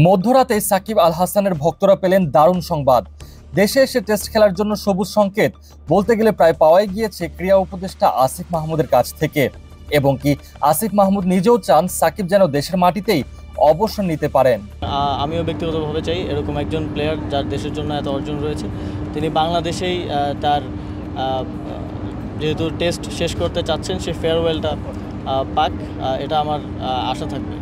মধ্যরাতে সাকিব আল হাসানের ভক্তরা পেলেন দারুণ সংবাদ। দেশে এসে টেস্ট খেলার জন্য সবুজ সংকেত বলতে গেলে প্রায় পাওয়াই গিয়েছে ক্রীড়া উপদেষ্টা আসিফ মাহমুদের কাছ থেকে। এবং কি আসিফ মাহমুদ নিজেও চান সাকিব যেন দেশের মাটিতেই অবসর নিতে পারেন। আমিও ব্যক্তিগতভাবে চাই এরকম একজন প্লেয়ার যার দেশের জন্য এত অর্জন রয়েছে, তিনি বাংলাদেশেই তার যেহেতু টেস্ট শেষ করতে চাচ্ছেন, সে ফেয়ারওয়েলটা পাক, এটা আমার আশা থাকবে।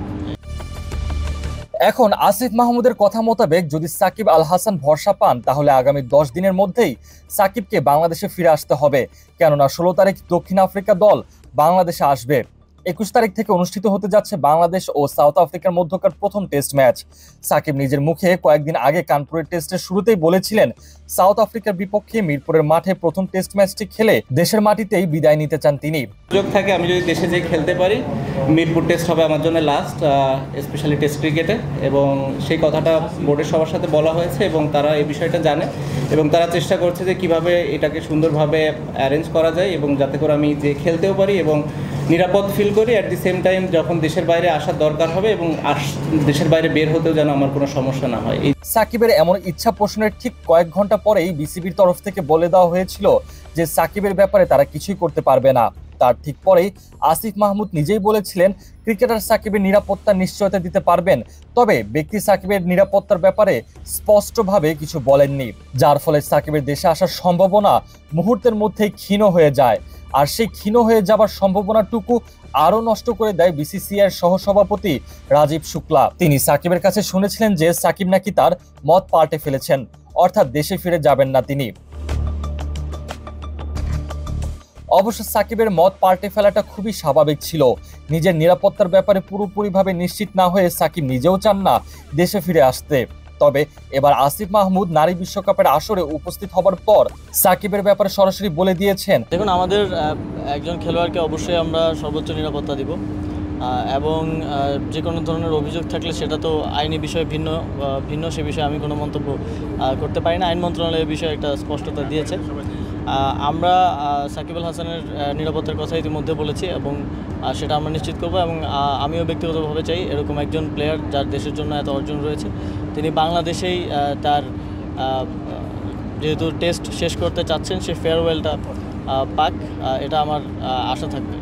এখন আসিফ মাহমুদের কথা মোতাবেক যদি সাকিব আল হাসান ভরসা পান, তাহলে আগামী 10 দিনের মধ্যেই সাকিবকে বাংলাদেশে ফিরে আসতে হবে। কেননা 16 তারিখ দক্ষিণ আফ্রিকা দল বাংলাদেশে আসবে। 21 তারিখ থেকে অনুষ্ঠিত হতে যাচ্ছে বাংলাদেশ ও সাউথ আফ্রিকার মধ্যকার প্রথম টেস্ট ম্যাচ। সাকিব নিজের মুখে কয়েকদিন আগে কানপুরের টেস্টের শুরুতেই বলেছিলেন, সাউথ আফ্রিকার বিপক্ষে মিরপুরের মাঠে প্রথম টেস্ট ম্যাচটি খেলে দেশের মাটিতেই বিদায় নিতে চান তিনি। সুযোগ থাকে আমি যদি দেশে যেয়ে খেলতে পারি, মিরপুর টেস্ট হবে আমার জন্য লাস্ট, স্পেশালি টেস্ট ক্রিকেটে, এবং সেই কথাটা বোর্ডের সবার সাথে বলা হয়েছে এবং তারা এই বিষয়টা জানে এবং তারা চেষ্টা করছে যে কিভাবে এটাকে সুন্দরভাবে অ্যারেঞ্জ করা যায় এবং যাতে করে আমি যে খেলতেও পারি এবং নিরাপদ ফিল করি। অ্যাট দি সেম টাইম যখন দেশের বাইরে আসার দরকার হবে এবং দেশের বাইরে বের হতেও যেন আমার কোনো সমস্যা না হয়। সাকিবের এমন ইচ্ছা পোষণের ঠিক কয়েক ঘন্টা পরেই বিসিবির তরফ থেকে বলে দেওয়া হয়েছিল যে সাকিবের ব্যাপারে তারা কিছুই করতে পারবে না। তার ঠিক পরেই আসিফ মাহমুদ নিজেই বলেছিলেন ক্রিকেটার সাকিবের নিরাপত্তার নিশ্চয়তা দিতে পারবেন, তবে ব্যক্তি সাকিবের নিরাপত্তার ব্যাপারে স্পষ্টভাবে কিছু বলেননি, যার ফলে সাকিবের দেশে আসার সম্ভাবনা মুহূর্তের মধ্যেই ক্ষীণ হয়ে যায়। আর সেই ক্ষীণ হয়ে যাবার সম্ভাবনাটুকু আরো নষ্ট করে দেয় বিসিসিআই এর সহসভাপতি রাজীব শুক্লা। তিনি সাকিবের কাছে শুনেছিলেন যে সাকিব নাকি তার মত পাল্টে ফেলেছেন, অর্থাৎ দেশে ফিরে যাবেন না তিনি। অবশ্য সাকিবের মত পাল্টে ফেলাটা খুবই স্বাভাবিক ছিল। নিজের নিরাপত্তার ব্যাপারে পুরোপুরিভাবে নিশ্চিত না হয়ে সাকিব নিজেও চান না দেশে ফিরে আসতে। তবে এবার আসিফ মাহমুদ নারী বিশ্বকাপের আসরে উপস্থিত হবার পর সাকিবের ব্যাপারে সরাসরি বলে দিয়েছেন, দেখুন, আমাদের একজন খেলোয়াড়কে অবশ্যই আমরা সর্বোচ্চ নিরাপত্তা দিব এবং যে কোনো ধরনের অভিযোগ থাকলে সেটা তো আইনি বিষয়ে ভিন্ন সে বিষয়ে আমি কোনো মন্তব্য করতে পারি না। আইন মন্ত্রণালয় বিষয়ে একটা স্পষ্টতা দিয়েছে। আমরা সাকিব আল হাসানের নিরাপত্তার কথা ইতিমধ্যে বলেছি এবং সেটা আমরা নিশ্চিত করব। এবং আমিও ব্যক্তিগতভাবে চাই এরকম একজন প্লেয়ার যার দেশের জন্য এত অর্জন রয়েছে, তিনি বাংলাদেশেই তার যেহেতু টেস্ট শেষ করতে চাচ্ছেন, সে ফেয়ারওয়েলটা পাক, এটা আমার আশা থাকবে।